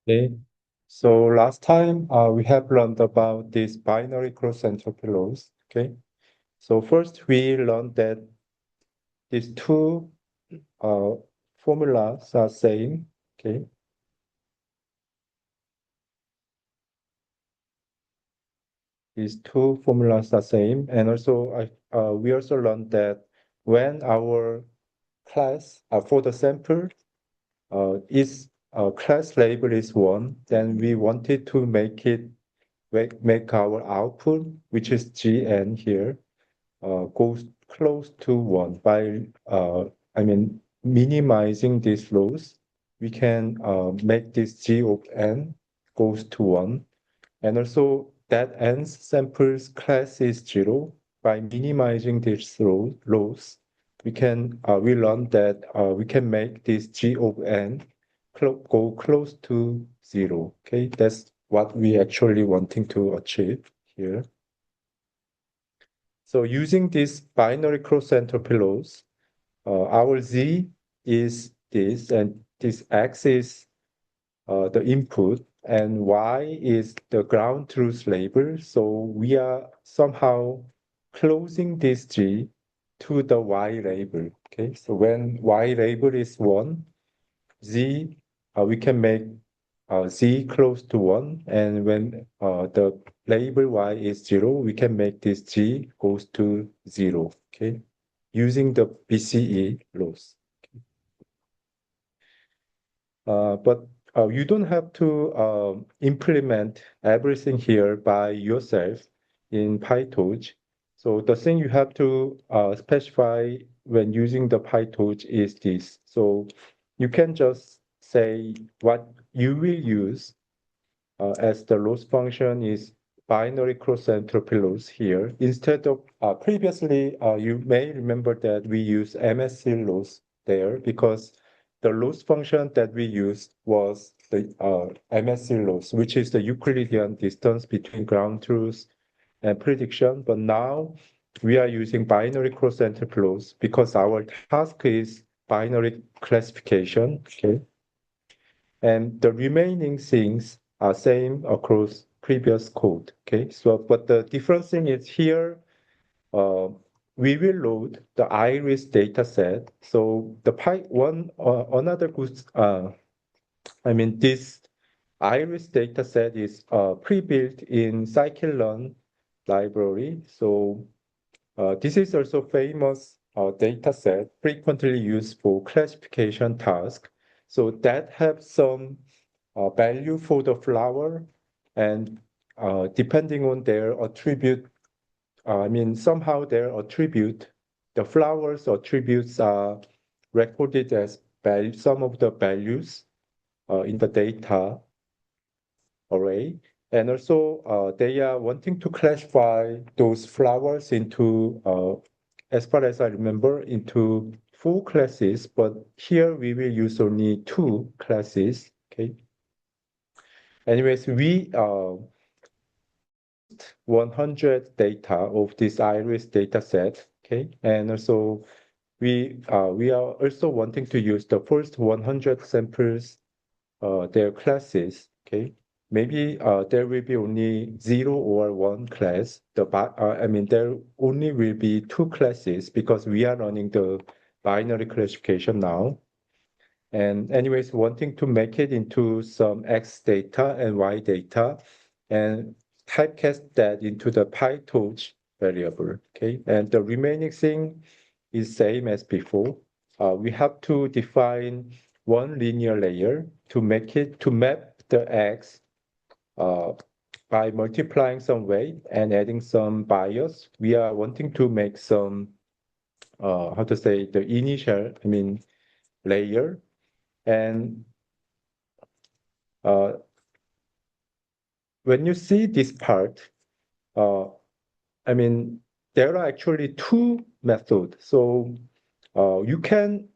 Okay, so last time we have learned about these binary cross entropy laws. Okay, so first we learned that these two uh, formulas are same. Okay, these two formulas are same, and also we also learned that when our class for the sample is class label is one, then we wanted to make our output, which is gn here, goes close to one by, minimizing these loss. We can make this g of n goes to one, and also that n samples class is zero. By minimizing this loss, we learned that we can make this g of n go close to zero. Okay, that's what we actually wanting to achieve here. So using this binary cross entropy laws, our z is this, and this x is the input, and y is the ground truth label. So we are somehow closing this g to the y label. Okay, so when y label is one, z we can make z close to one, and when the label y is zero, we can make this g goes to zero. Okay, using the BCE laws. But you don't have to implement everything here by yourself in PyTorch. So the thing you have to specify when using the PyTorch is this. So you can just say what you will use as the loss function is binary cross entropy loss here. Instead of previously, you may remember that we use MSC loss there because the loss function that we used was the MSC loss, which is the Euclidean distance between ground truth and prediction. But now we are using binary cross entropy loss because our task is binary classification. Okay. And the remaining things are same across previous code. Okay, so but the different thing is here, uh, we will load the iris data set. So the another good, this iris data set is pre-built in scikit-learn library. So this is also famous data set frequently used for classification tasks. So that have some value for the flower, and depending on their attribute, somehow their attribute, the flowers attributes are recorded as value, some of the values in the data array. And also, they are wanting to classify those flowers into, as far as I remember, into 4 classes, but here we will use only 2 classes, okay? Anyways, we 100 data of this iris data set, okay? And also we are also wanting to use the first 100 samples, their classes, okay? Maybe there will be only 0 or 1 class. There only will be 2 classes because we are running the binary classification now. And anyways, wanting to make it into some X data and Y data and typecast that into the PyTorch variable, okay? And the remaining thing is same as before. We have to define one linear layer to map the X by multiplying some weight and adding some bias. We are wanting to make some, the initial, layer. And uh, when you see this part, uh, I mean, there are actually 2 methods. So you can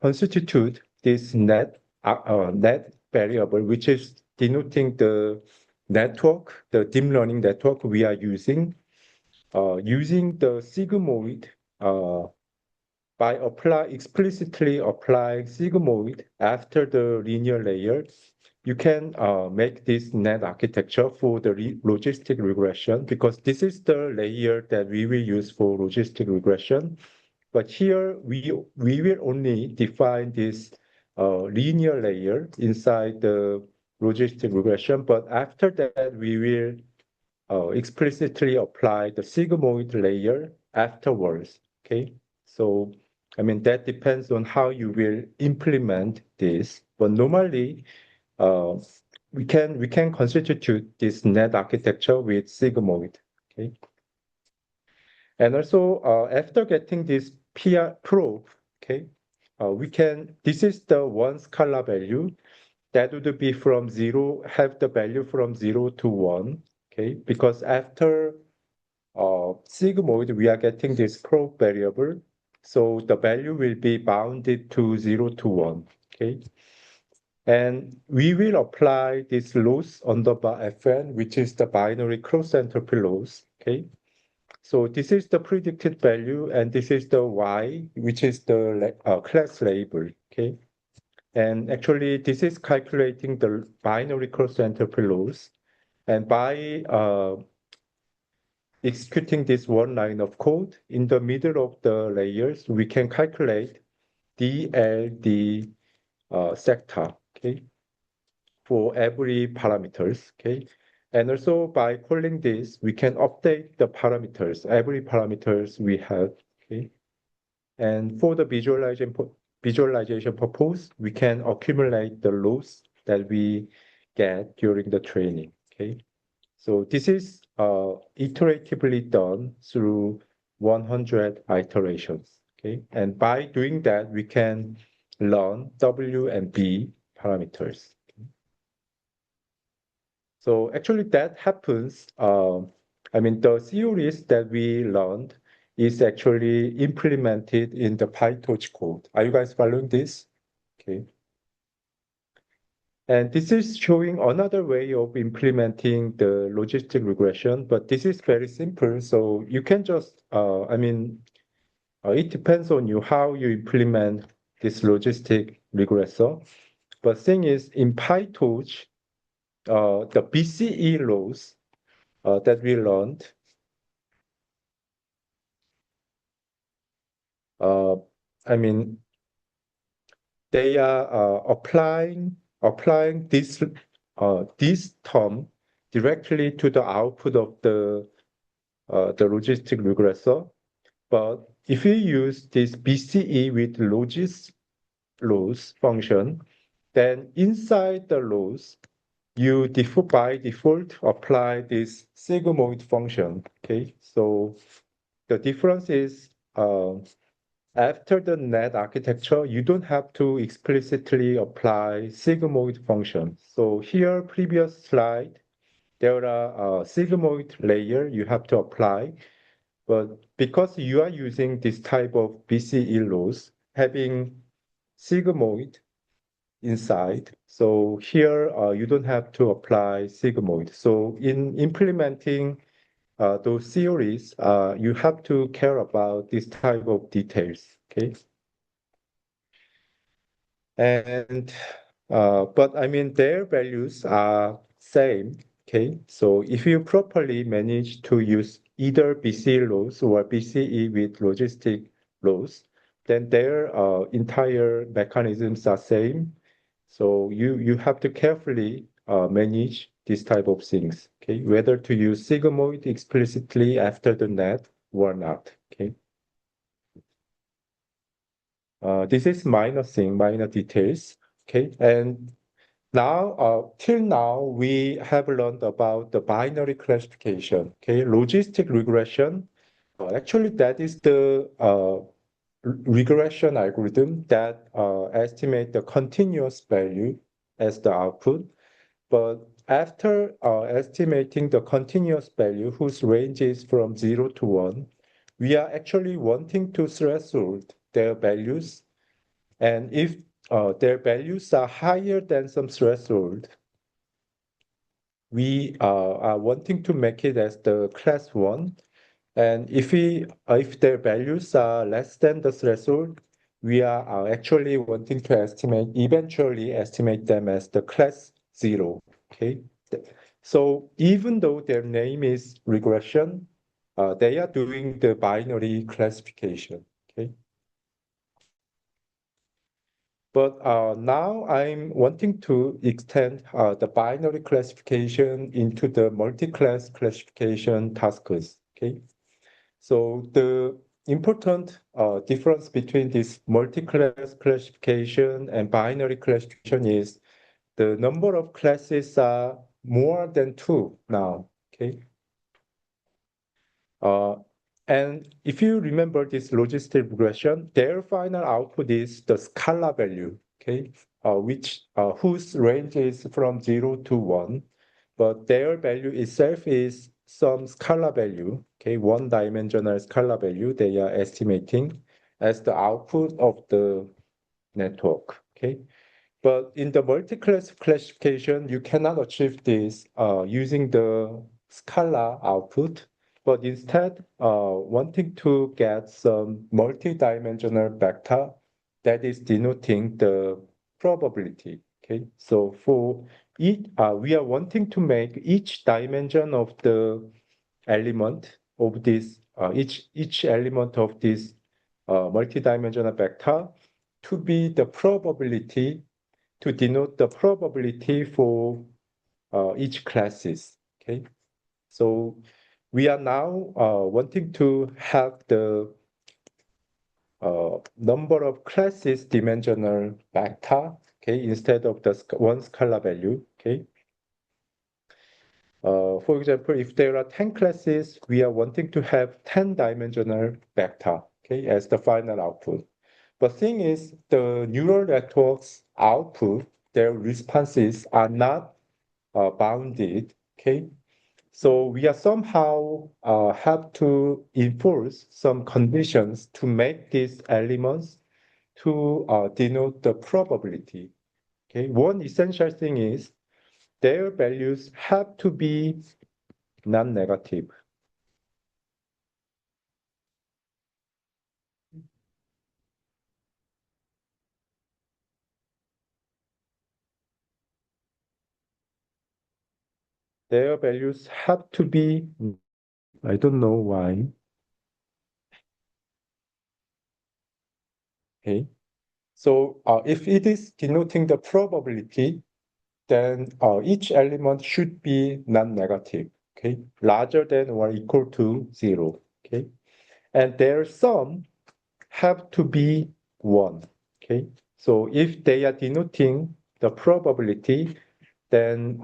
constitute this net variable, which is denoting the network, the deep learning network we are using, using the sigmoid by explicitly applying sigmoid after the linear layer. you can make this net architecture for the logistic regression because this is the layer that we will use for logistic regression. But here we will only define this linear layer inside the logistic regression. But after that, we will explicitly apply the sigmoid layer afterwards. Okay, so I mean that depends on how you will implement this. But normally, uh, we can constitute this net architecture with sigmoid. Okay, and also after getting this PR probe, okay, we can. This is the one scalar value that would be from zero, have the value from 0 to 1. Okay, because after sigmoid, we are getting this probe variable. So the value will be bounded to 0 to 1. Okay. And we will apply this loss underbar Fn, which is the binary cross entropy loss. Okay. So this is the predicted value, and this is the y, which is the class label. Okay. And actually, this is calculating the binary cross entropy loss. And by executing this one line of code in the middle of the layers, we can calculate DLD sector, okay, for every parameters, okay. And also by calling this, we can update the parameters, every parameters we have, okay. And for the visualization purpose, we can accumulate the loss that we get during the training, okay. So this is iteratively done through 100 iterations. Okay, and by doing that, we can learn W and B parameters. So actually, that happens. I mean, the theories that we learned is actually implemented in the PyTorch code. Are you guys following this? Okay. And this is showing another way of implementing the logistic regression, but this is very simple. So you can just, it depends on you how you implement this logistic regressor. But thing is, in PyTorch, the BCE laws that we learned, uh, I mean, they are applying this term directly to the output of the logistic regressor. But if you use this BCE with logis loss function, then inside the loss, you by default apply this sigmoid function. Okay, so the difference is after the net architecture, you don't have to explicitly apply sigmoid function. So here, previous slide, there are sigmoid layer you have to apply. But because you are using this type of BCE laws, having sigmoid inside, so here you don't have to apply sigmoid. So in implementing those theories, you have to care about this type of details, okay? And but I mean their values are same, okay? So if you properly manage to use either BC laws or BCE with logistic laws, then their entire mechanisms are same. So you have to carefully manage this type of things, okay? Whether to use sigmoid explicitly after the net or not, okay? This is minor thing, minor details, okay? And now, till now, we have learned about the binary classification, okay? Logistic regression, actually that is the regression algorithm that estimate the continuous value as the output. But after estimating the continuous value whose range is from 0 to 1, we are actually wanting to threshold their values. And if their values are higher than some threshold, we are wanting to make it as the class 1. And if their values are less than the threshold, we are actually wanting to eventually estimate them as the class 0. Okay. So even though their name is regression, they are doing the binary classification. Okay. But now I'm wanting to extend the binary classification into the multi-class classification tasks. Okay. So the important difference between this multi-class classification and binary classification is the number of classes are more than 2 now. Okay. Uh, and if you remember this logistic regression, their final output is the scalar value, okay, whose range is from 0 to 1, but their value itself is some scalar value, okay, one-dimensional scalar value they are estimating as the output of the network, okay. But in the multi-class classification, you cannot achieve this using the scalar output, but instead wanting to get some multi-dimensional vector that is denoting the probability. Okay, so for each, we are wanting to make each dimension of the element of this, each element of this multi-dimensional vector to be the probability to denote the probability for each classes. Okay, so we are now wanting to have the number of classes dimensional vector. Okay, instead of the one scalar value. Okay. For example, if there are 10 classes, we are wanting to have 10-dimensional vector, okay, as the final output. The thing is, the neural network's output, their responses are not bounded, okay? So we are somehow have to enforce some conditions to make these elements to denote the probability, okay? One essential thing is their values have to be non-negative. Their values have to be, I don't know why, okay? So if it is denoting the probability, then each element should be non-negative, okay? Larger than or equal to 0, okay? And their sum have to be 1, okay? So if they are denoting the probability, then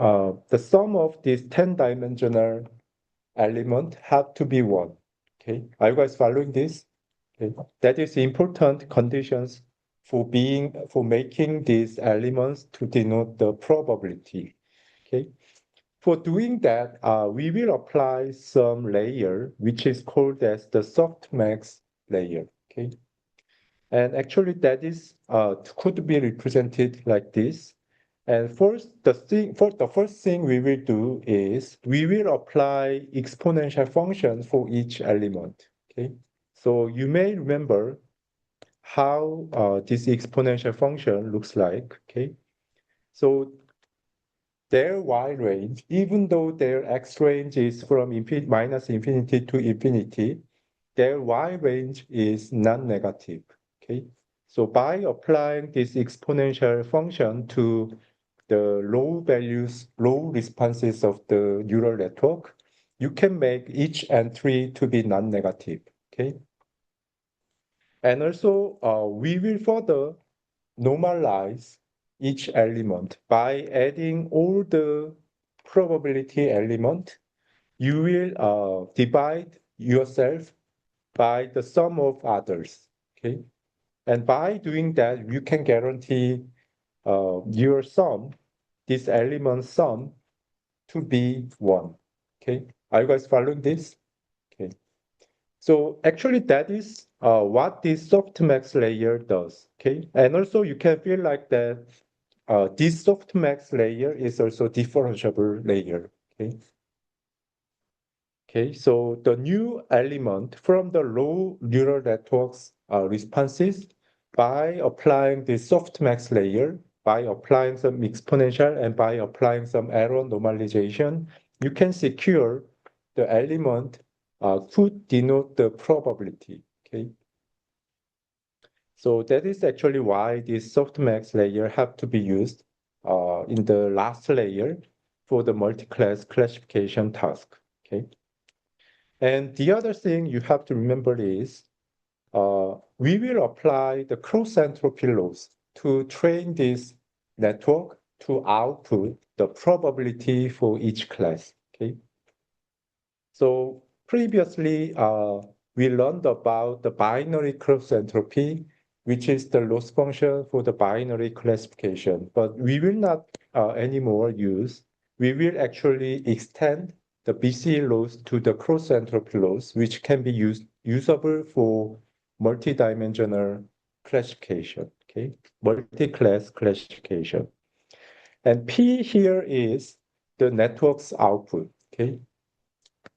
the sum of this 10-dimensional element have to be 1, okay? Are you guys following this? Okay. That is important conditions for making these elements to denote the probability. Okay. For doing that, we will apply some layer, which is called as the softmax layer. Okay. And actually that is could be represented like this. And for the first thing we will do is we will apply exponential function for each element. Okay. So you may remember how this exponential function looks like, okay? So their y range, even though their x range is from minus infinity to infinity, their y range is non-negative, okay? So by applying this exponential function to the low responses of the neural network, you can make each entry to be non-negative, okay? And also, we will further normalize each element by adding all the probability element. You will divide yourself by the sum of others. Okay, and by doing that, you can guarantee your sum, this element sum, to be 1. Okay, are you guys following this? Okay. So actually that is what this softmax layer does, okay? And also you can feel like that this softmax layer is also differentiable layer, okay? Okay, so the new element from the low neural networks responses by applying the softmax layer, by applying some exponential and by applying some error normalization, you can secure the element could denote the probability. Okay. So that is actually why this softmax layer have to be used in the last layer for the multi-class classification task. Okay. And the other thing you have to remember is we will apply the cross entropy laws to train this network to output the probability for each class. Okay. So previously, we learned about the binary cross entropy, which is the loss function for the binary classification. But we will not anymore use. We will actually extend the BCE laws to the cross entropy laws, which can be usable for multidimensional classification. Okay, multi-class classification. And P here is the network's output. Okay.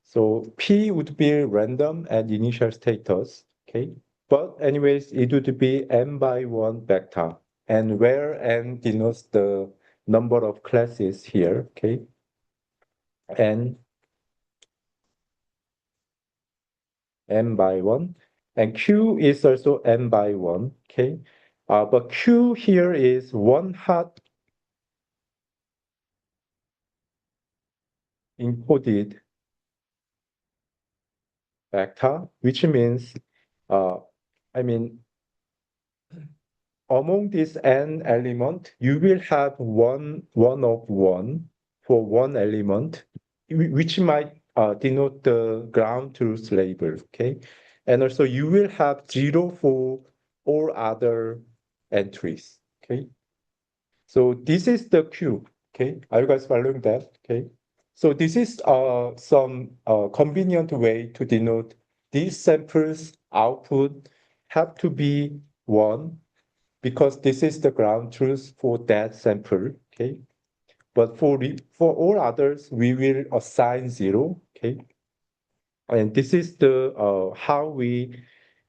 So P would be random at initial status, okay? But anyways, it would be n by 1 vector, and where n denotes the number of classes here, okay? n by 1, and Q is also n by 1, okay? But Q here is one hot encoded vector, which means, uh, I mean, among these n element, you will have one of one for one element, which might denote the ground truth label, okay? And also you will have zero for all other entries, okay? So this is the Q, okay? Are you guys following that, okay? So this is some convenient way to denote these samples output have to be one because this is the ground truth for that sample, okay? But for all others, we will assign zero, okay? And this is the how we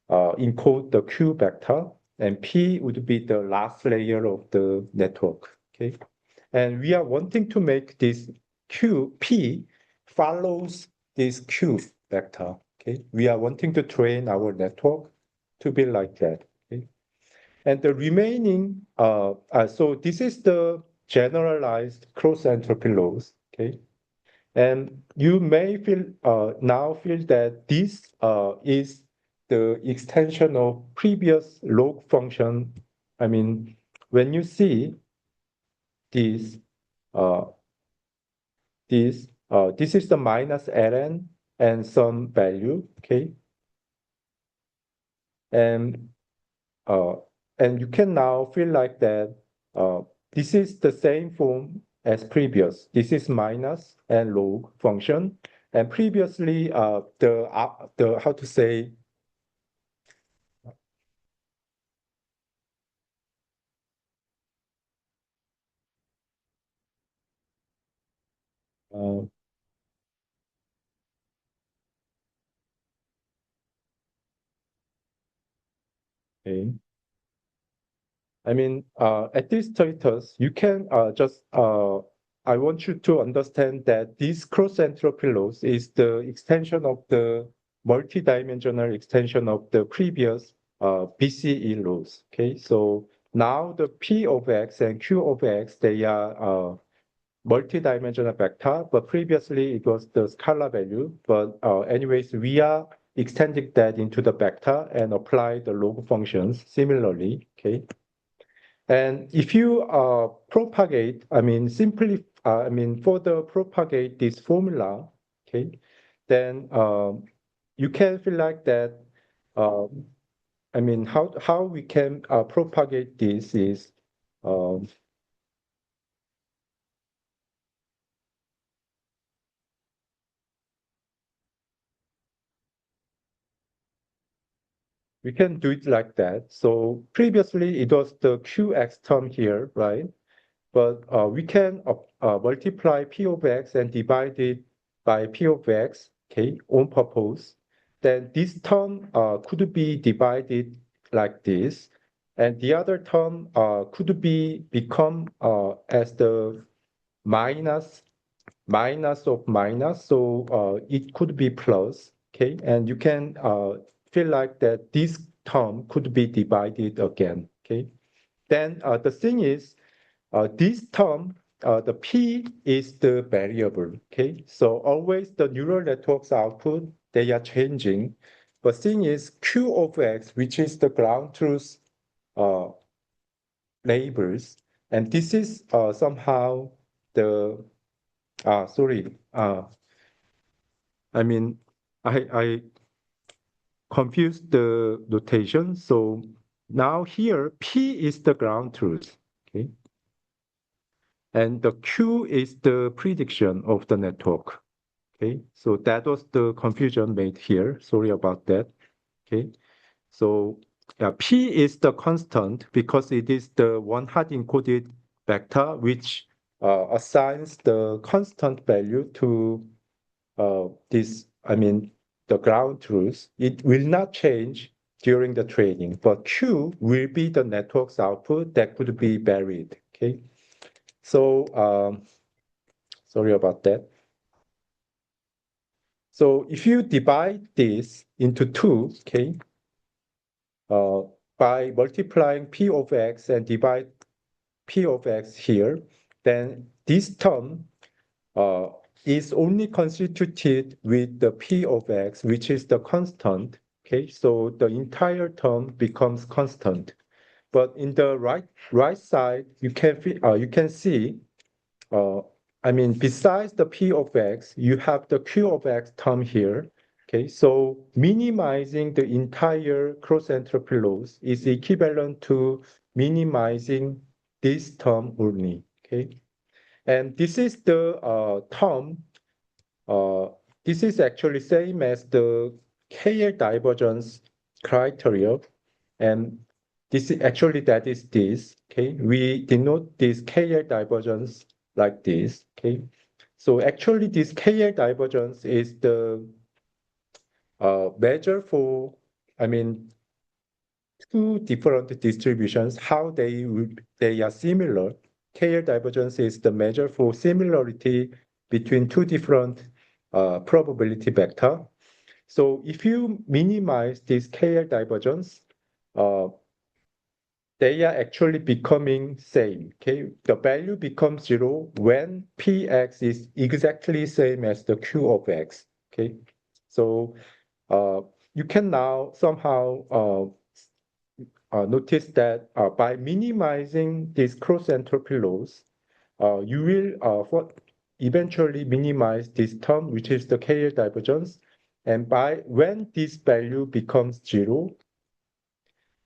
encode the Q vector, and P would be the last layer of the network, okay? And we are wanting to make this P follows this Q vector, okay? We are wanting to train our network to be like that, okay? And the remaining, so this is the generalized cross entropy laws, okay? And you may now feel that this is the extension of previous log function. I mean, when you see this, uh, this is the minus ln and some value, okay? And Uh, and you can now feel like that this is the same form as previous. This is minus and log function. And previously, the how to say, uh, okay. I mean, at this status, you can I want you to understand that this cross entropy loss is the extension of the multidimensional extension of the previous BCE loss. Okay, so now the P of X and Q of X, they are multidimensional vector, but previously it was the scalar value. But anyways, we are extending that into the vector and apply the log functions similarly. Okay. And if you propagate, I mean, further propagate this formula, okay, then you can feel like that. Um, I mean, how we can propagate this is um, we can do it like that. So previously it was the QX term here, right? But we can multiply P of X and divide it by P of X, okay, on purpose. Then this term could be divided like this. and the other term could become as the minus of minus, so it could be plus, okay? And you can feel like that this term could be divided again, okay? Then the thing is, this term, the P is the variable, okay? So always the neural network's output, they are changing. But thing is, Q of X, which is the ground truth uh, labels, and this is somehow the, sorry, I mean, I confused the notation. So now here, P is the ground truth, okay? And the Q is the prediction of the network, okay? So that was the confusion made here. Sorry about that, okay? So yeah, P is the constant because it is the one hard encoded vector which assigns the constant value to the ground truth. It will not change during the training, but Q will be the network's output that could be varied, okay? So, sorry about that. So if you divide this into two, okay, uh, by multiplying P of X and divide P of X here, then this term uh, is only constituted with the P of X, which is the constant. Okay, so the entire term becomes constant. But in the right side, you can see, uh, besides the P of X, you have the Q of X term here. Okay, so minimizing the entire cross entropy loss is equivalent to minimizing this term only. Okay, and this is the term. Uh, this is actually same as the KL divergence criteria, and this is actually that is this. Okay, we denote this KL divergence like this. Okay, so actually this KL divergence is the measure for, I mean, two different distributions, how they are similar. KL divergence is the measure for similarity between two different probability vector. So if you minimize this KL divergence, uh, they are actually becoming same. Okay, the value becomes zero when Px is exactly same as the Q of X. Okay, so you can now somehow notice that by minimizing this cross entropy loss, you will eventually minimize this term, which is the KL divergence. And by when this value becomes zero,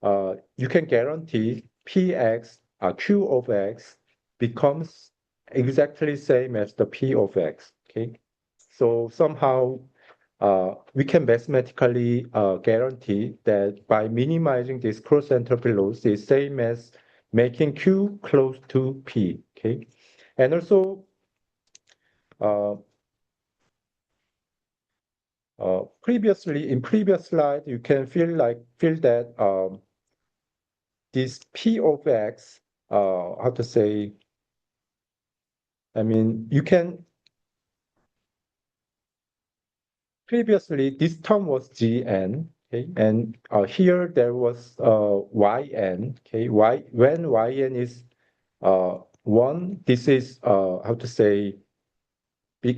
you can guarantee Px, Q of X becomes exactly same as the P of X. Okay, so somehow we can mathematically guarantee that by minimizing this cross entropy loss is same as making Q close to P. Okay, and also uh, previously in previous slide you can feel that this P of X, how to say, you can previously this term was Gn, okay, and here there was Yn, okay, when Yn is 1, this is how to say,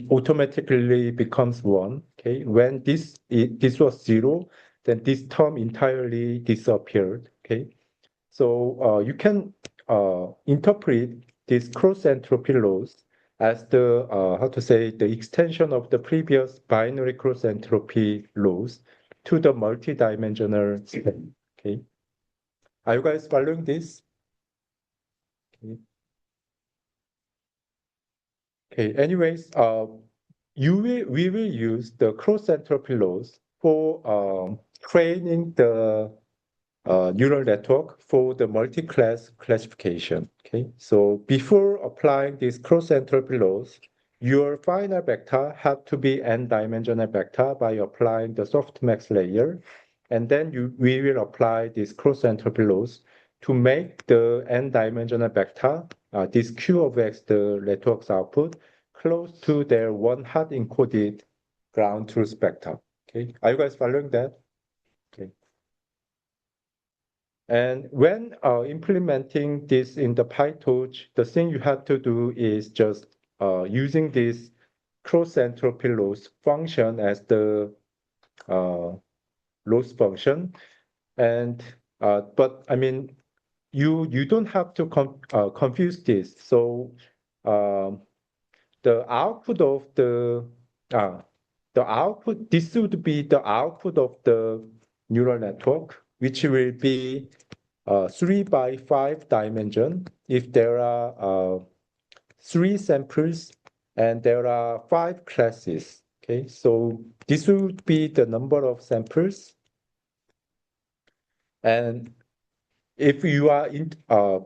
automatically becomes 1, okay. When this was 0, then this term entirely disappeared, okay. So you can interpret this cross entropy loss as the how to say, the extension of the previous binary cross entropy loss to the multidimensional space. Okay, are you guys following this? Okay. Okay. Anyways, we will use the cross entropy loss for training the neural network for the multi-class classification. Okay, so before applying this cross entropy loss, your final vector have to be n-dimensional vector by applying the softmax layer, and then we will apply this cross entropy loss to make the n-dimensional vector, this Q of X, the network's output, close to their one-hot encoded ground truth vector. Okay, are you guys following that? Okay. And when implementing this in the PyTorch, the thing you have to do is just using this cross entropy loss function as the loss function. And but I mean, you don't have to confuse this. So the output of the output, this would be the output of the neural network, which will be 3 by 5 dimension if there are 3 samples and there are 5 classes. Okay, so this would be the number of samples. And if you are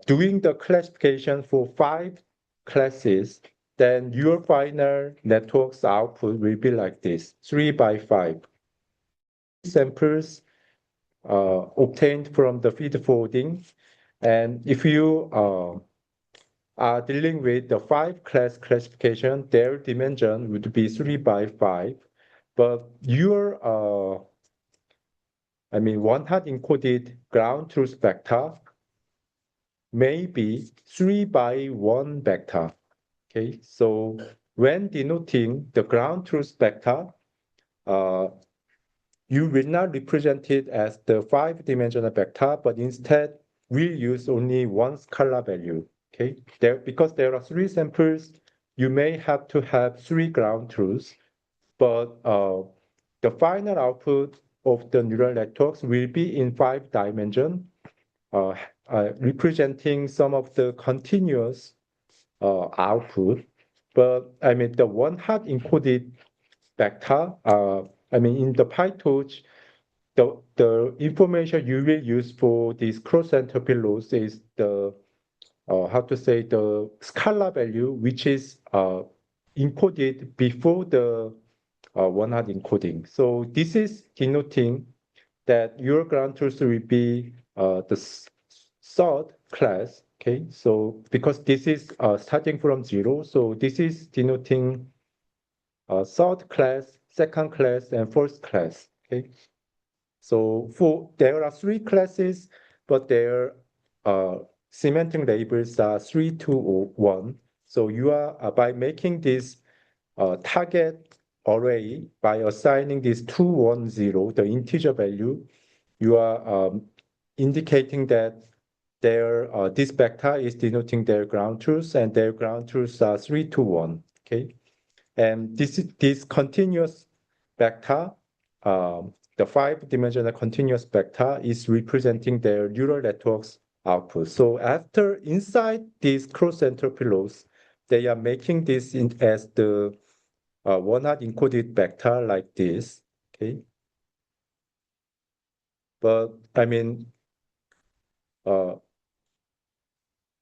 doing the classification for 5 classes, then your final network's output will be like this, 3 by 5. Samples obtained from the feed forwarding. And if you are dealing with the 5 class classification, their dimension would be 3 by 5. But your, one-hot encoded ground truth vector may be 3 by 1 vector. Okay, so when denoting the ground truth vector, you will not represent it as the 5-dimensional vector, but instead we'll use only one scalar value. Okay, because there are 3 samples, you may have to have 3 ground truths, but the final output of the neural networks will be in 5 dimension, representing some of the continuous output. But I mean, the one-hot encoded vector, in the PyTorch, the information you will use for this cross-entropy loss is the, the scalar value, which is encoded before the one-hot encoding. So this is denoting that your ground truth will be the third class. Okay, so because this is starting from 0, so this is denoting third class, second class, and fourth class. Okay, so there are 3 classes, but their semantic labels are 3, 2, or 1. So you are by making this target array by assigning this 2, 1, 0, the integer value, you are indicating that this vector is denoting their ground truth, and their ground truths are 3, 2, 1. Okay, and this continuous vector, the 5-dimensional continuous vector, is representing their neural network's output. So after inside this cross entropy loss, they are making this as the one-hot encoded vector like this. Okay, but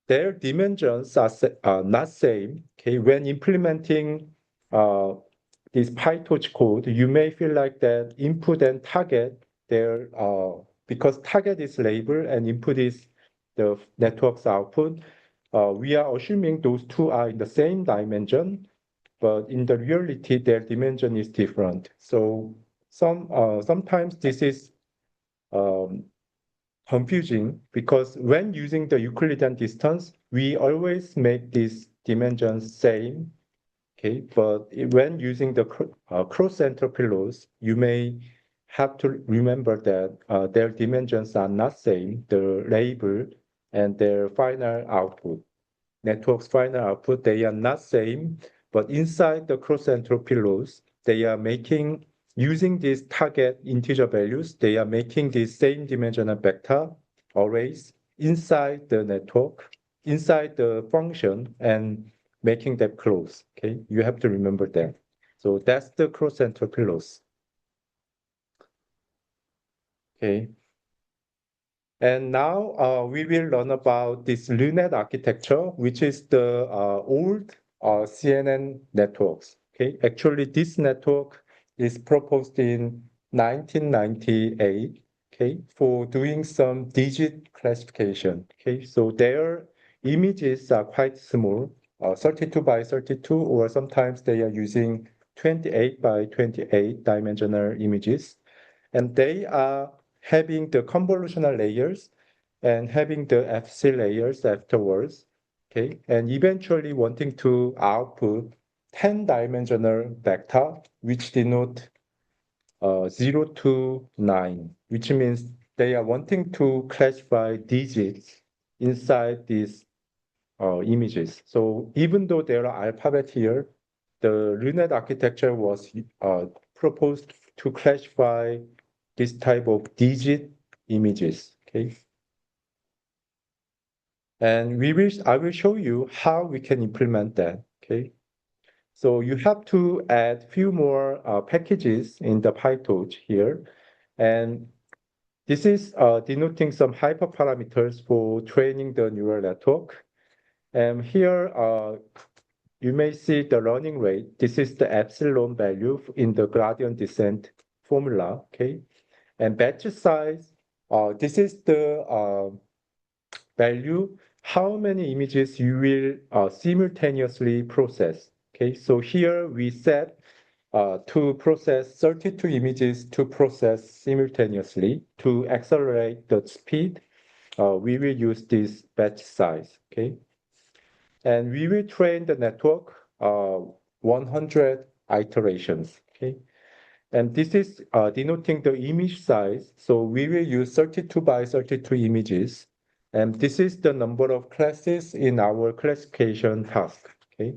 their dimensions are not same. Okay, when implementing this PyTorch code, you may feel like that input and target, because target is label and input is the network's output. We are assuming those two are in the same dimension, but in the reality, their dimension is different. So sometimes this is confusing because when using the Euclidean distance, we always make these dimensions same. Okay, but when using the cross entropy loss, you may have to remember that their dimensions are not same, the label and their final output. Network's final output, they are not same, but inside the cross entropy loss, they are using these target integer values, they are making these same dimensional vector arrays inside the network, inside the function, and making them close. Okay, you have to remember that. So that's the cross entropy loss. Okay. And now we will learn about this LUNET architecture, which is the old CNN networks. Okay, actually this network is proposed in 1998. okay, for doing some digit classification. Okay, so their images are quite small, 32 by 32, or sometimes they are using 28 by 28 dimensional images. And they are having the convolutional layers and having the FC layers afterwards. Okay, and eventually wanting to output 10-dimensional vector, which denote 0 to 9, which means they are wanting to classify digits inside these images. So even though there are alphabet here, the LUNET architecture was proposed to classify this type of digit images. Okay, and I will show you how we can implement that. Okay, so you have to add few more packages in the PyTorch here, and this is denoting some hyperparameters for training the neural network. And here you may see the learning rate. This is the epsilon value in the gradient descent formula. Okay, and batch size. This is the value, how many images you will simultaneously process. Okay, so here we set to process 32 images to process simultaneously. To accelerate the speed, we will use this batch size. Okay, and we will train the network 100 iterations. Okay, and this is denoting the image size. So we will use 32 by 32 images. And this is the number of classes in our classification task. Okay.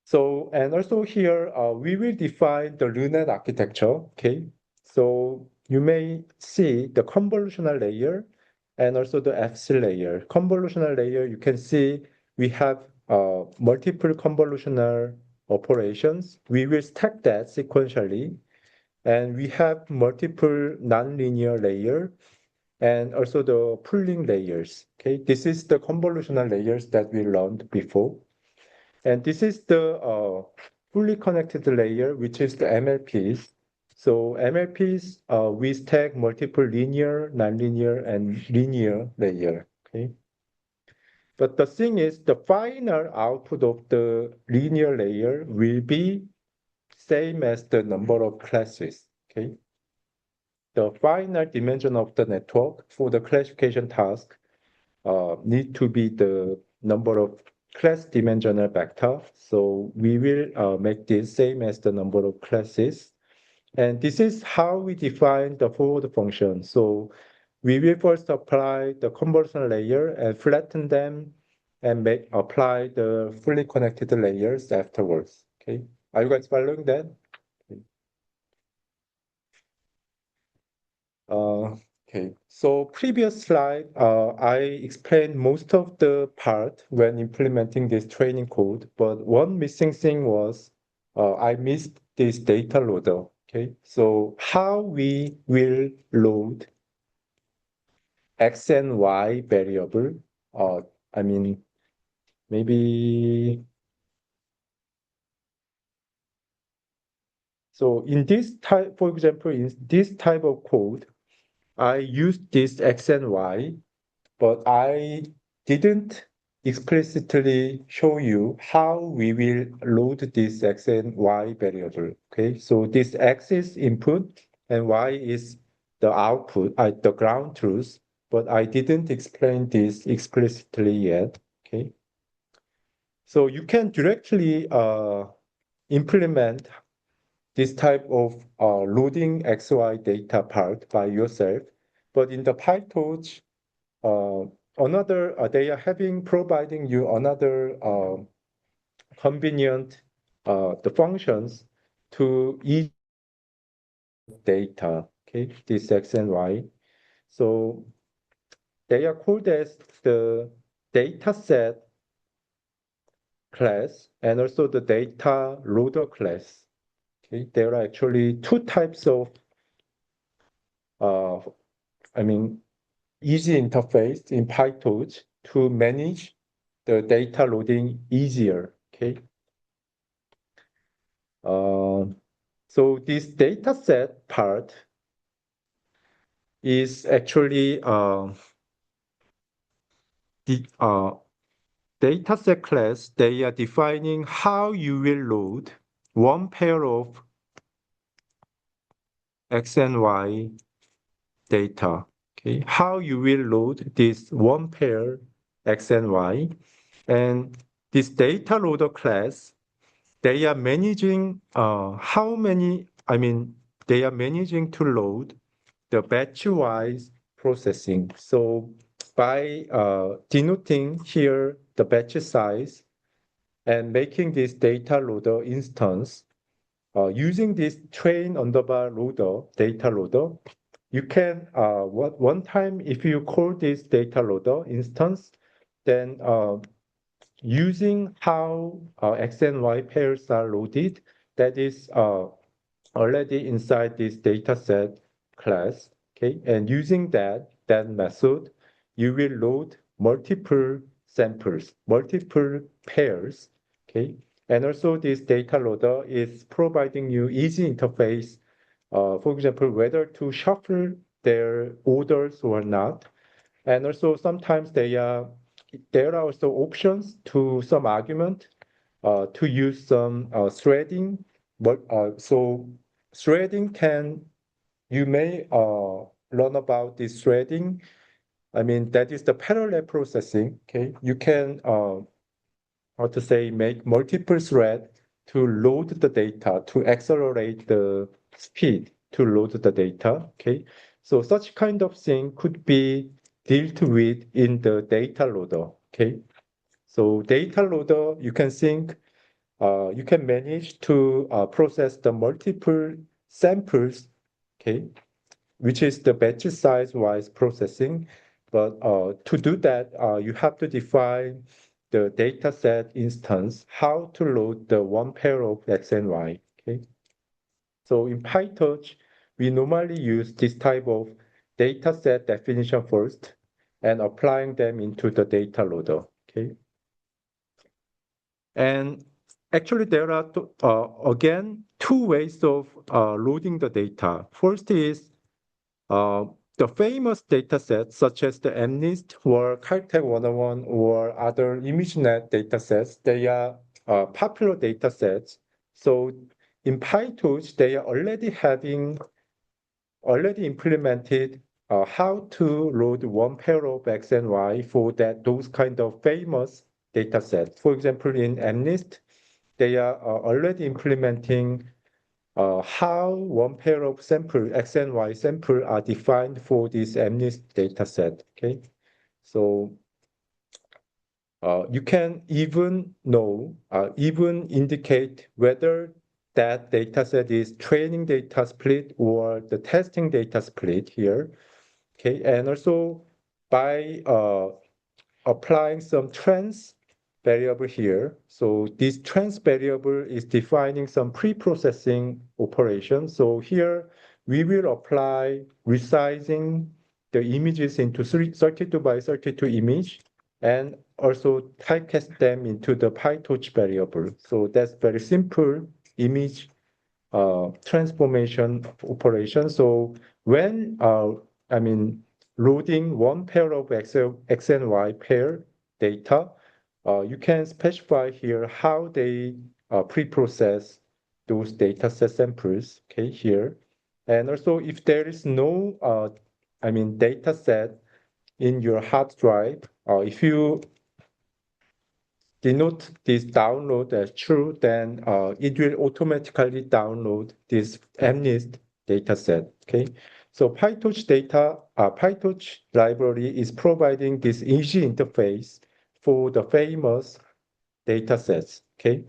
So, and also here, we will define the LUNET architecture. Okay. So you may see the convolutional layer and also the FC layer. Convolutional layer, you can see we have multiple convolutional operations. We will stack that sequentially. And we have multiple nonlinear layer and also the pooling layers. Okay, this is the convolutional layers that we learned before. And this is the fully connected layer, which is the MLPs. So MLPs, we stack multiple linear, nonlinear, and linear layer. Okay. But the thing is, the final output of the linear layer will be same as the number of classes. Okay. The final dimension of the network for the classification task need to be the number of class dimensional vector. So we will make this same as the number of classes. And this is how we define the forward function. So we will first apply the convolutional layer and flatten them and apply the fully connected layers afterwards. Okay, are you guys following that? Okay, so previous slide, I explained most of the part when implementing this training code, but one missing thing was I missed this data loader. Okay, so how we will load X and Y variable, uh, I mean, maybe, so in this type, for example, in this type of code, I used this X and Y, but I didn't explicitly show you how we will load this X and Y variable. Okay, so this X is input and Y is the output, the ground truth, but I didn't explain this explicitly yet. Okay, so you can directly implement this type of loading XY data part by yourself, but in the PyTorch, uh, another they are providing you another convenient the functions to each data. Okay, this X and Y. So they are called as the dataset class and also the data loader class. Okay, there are actually two types of uh, I mean easy interface in PyTorch to manage the data loading easier. Okay. Uh, So this data set part is actually the dataset class. They are defining how you will load one pair of X and Y data. Okay, how you will load this one pair X and Y. And this data loader class, they are managing they are managing to load the batch-wise processing. So by denoting here the batch size and making this data loader instance, using this train underbar loader, data loader, you can, one time if you call this data loader instance, then using how X and Y pairs are loaded, that is already inside this dataset class, okay? And using that method, you will load multiple samples, multiple pairs, okay? And also this data loader is providing you easy interface, for example, whether to shuffle their orders or not. And also sometimes there are also options to some argument to use some threading. But so threading you may learn about this threading. I mean, that is the parallel processing. Okay, you can how to say, make multiple thread to load the data, to accelerate the speed to load the data. Okay, so such kind of thing could be dealt with in the data loader. Okay, so data loader, you can think, you can manage to process the multiple samples, okay, which is the batch size wise processing. But to do that, you have to define the dataset instance, how to load the one pair of X and Y. Okay. So in PyTorch, we normally use this type of dataset definition first and applying them into the data loader. Okay. And actually, there are again two ways of loading the data. First is uh, the famous data sets such as the MNIST or Caltech 101 or other ImageNet data sets, they are popular data sets. So in PyTorch, they are already implemented how to load one pair of X and Y for those kind of famous data sets. For example, in MNIST, they are already implementing how one pair of sample, X and Y sample, are defined for this MNIST data set. Okay, so you can even indicate whether that data set is training data split or the testing data split here. Okay, and also by applying some trans variable here. So this trans variable is defining some pre-processing operation. So here we will apply resizing the images into 32 by 32 image and also typecast them into the PyTorch variable. So that's very simple image transformation operation. So when loading one pair of X and Y pair data, you can specify here how they pre-process those data set samples. Okay, here, and also if there is no data set in your hard drive, if you denote this download as true, then it will automatically download this MNIST dataset. Okay, so PyTorch library is providing this easy interface for the famous datasets. Okay,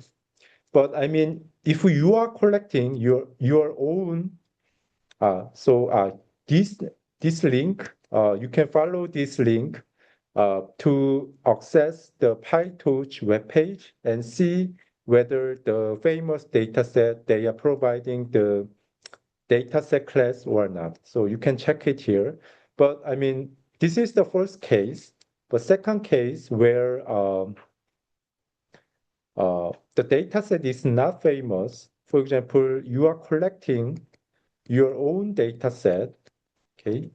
but I mean, if you are collecting your own, this link, you can follow this link to access the PyTorch webpage and see whether the famous dataset they are providing the dataset class or not. So you can check it here. But I mean, this is the first case. The second case where the dataset is not famous. for example, you are collecting your own data set, okay?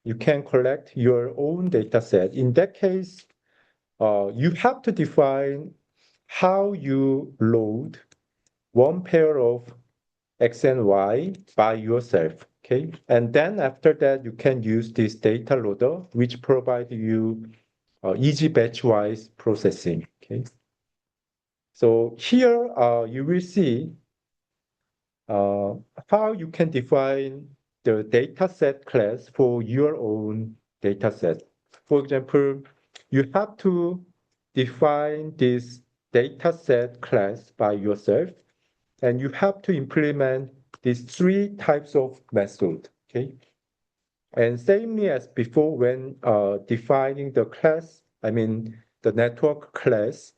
You can collect your own data set. In that case, you have to define how you load one pair of X and Y by yourself, okay? And then after that, you can use this data loader, which provide you easy batch-wise processing, okay? So here you will see uh, how you can define the dataset class for your own dataset. For example, you have to define this dataset class by yourself, and you have to implement these three types of method, okay? And same as before, when defining the class, I mean the network class,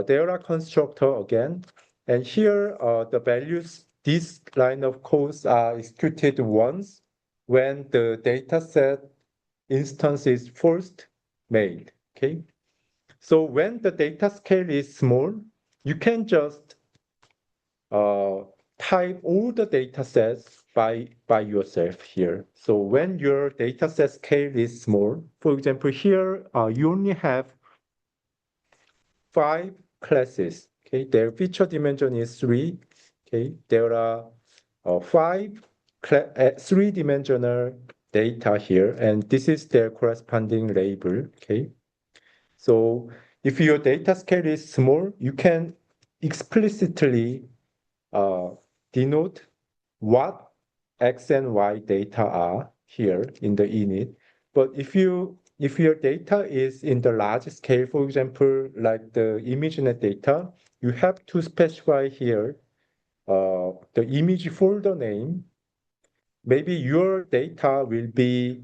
there are constructor again, and here the values, this line of codes are executed once when the dataset instance is first made, okay? So when the data scale is small, you can just type all the data sets by yourself here. So when your data set scale is small, for example, here you only have 5 classes. Okay, their feature dimension is 3. Okay, there are 5 three-dimensional data here, and this is their corresponding label. Okay, so if your data scale is small, you can explicitly uh, denote what X and Y data are here in the init. But if your data is in the large scale, for example, like the ImageNet data, you have to specify here the image folder name. Maybe your data will be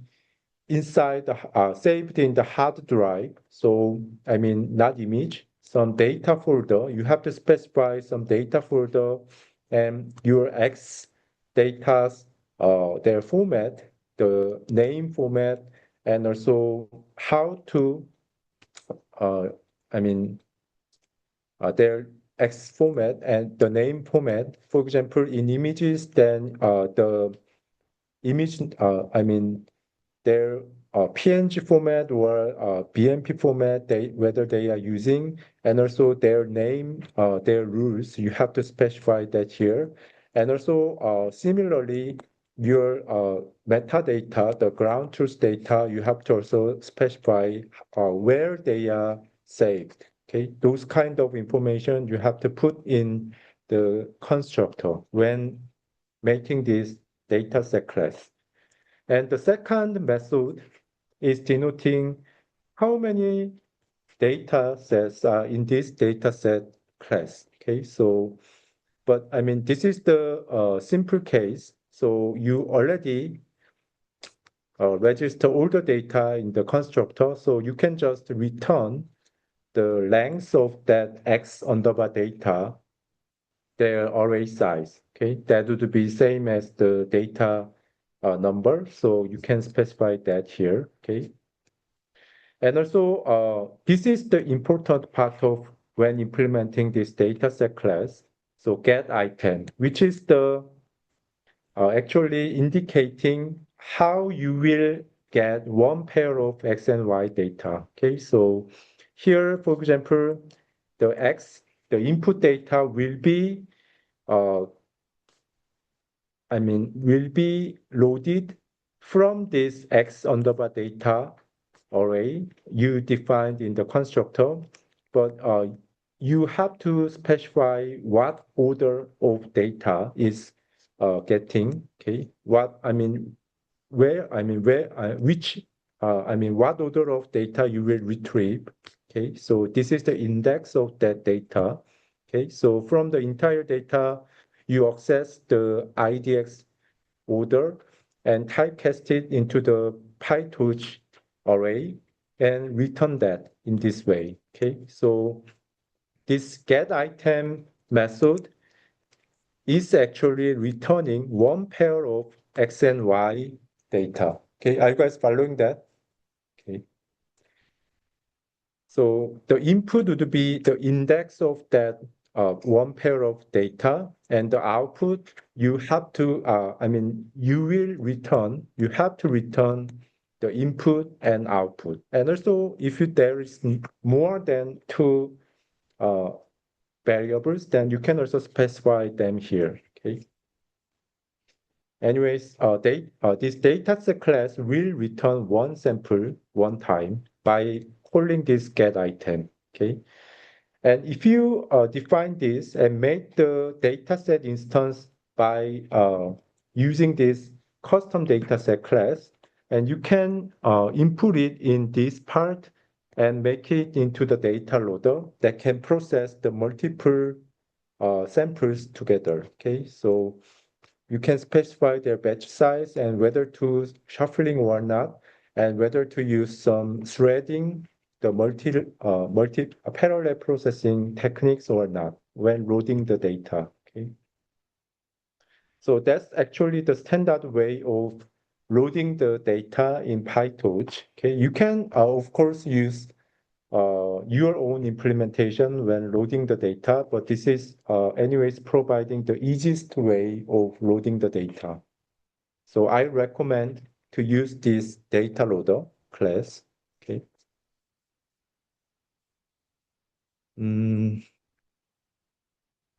inside the saved in the hard drive. So I mean not image, some data folder. You have to specify some data folder and your X data's their format, the name format, and also how to I mean their X format and the name format. For example, in images, then the image I mean their PNG format or BMP format, whether they are using, and also their name, their rules, you have to specify that here. And also, similarly, your metadata, the ground truth data, you have to also specify where they are saved. Okay, those kind of information you have to put in the constructor when making this dataset class. And the second method is denoting how many data sets are in this dataset class. Okay, so, but I mean, this is the simple case. So you already register all the data in the constructor. So you can just return the length of that X underbar data, their array size. Okay, that would be same as the data number. So you can specify that here. Okay. And also, this is the important part of when implementing this dataset class. So get item, which is the actually indicating how you will get one pair of X and Y data. Okay, so here, for example, the X, the input data will be uh, will be loaded from this X underbar data array you defined in the constructor, but you have to specify what order of data is getting, okay? What order of data you will retrieve, okay? So this is the index of that data, okay? So from the entire data, you access the IDX order and typecast it into the PyTorch array and return that in this way. Okay, so this get item method is actually returning one pair of X and Y data. Okay, are you guys following that? Okay. So the input would be the index of that one pair of data, and the output you have to, you have to return the input and output. And also, if there is more than two variables, then you can also specify them here. Okay. Anyways, this dataset class will return one sample one time by calling this get item. Okay. And if you define this and make the dataset instance by using this custom dataset class, and you can input it in this part and make it into the data loader that can process the multiple samples together. Okay, so you can specify their batch size and whether to shuffling or not, and whether to use some threading, the multi parallel processing techniques or not when loading the data. Okay. So that's actually the standard way of loading the data in PyTorch. Okay. You can, of course, use your own implementation when loading the data, but this is anyways providing the easiest way of loading the data. So I recommend to use this data loader class. Okay. And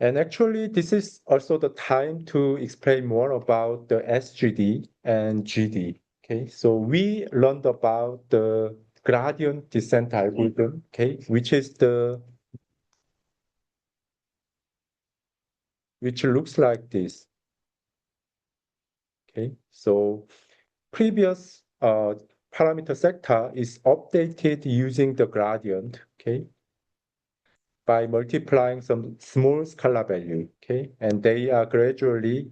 actually, this is also the time to explain more about the SGD and GD. Okay, so we learned about the gradient descent algorithm, okay, which looks like this. Okay, so previous parameter sector is updated using the gradient, okay, by multiplying some small scalar value, okay, and they are gradually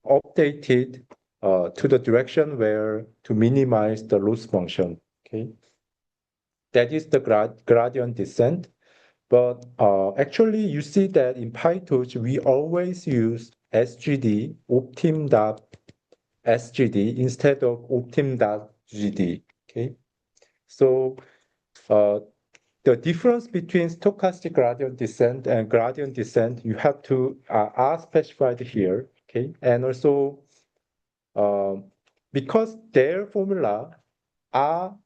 updated to the direction where to minimize the loss function, okay. That is the gradient descent. But actually, you see that in PyTorch, we always use SGD, optim.sgd, instead of optim.gd. Okay, so the difference between stochastic gradient descent and gradient descent, you have to are specified here. Okay, and also because their formula are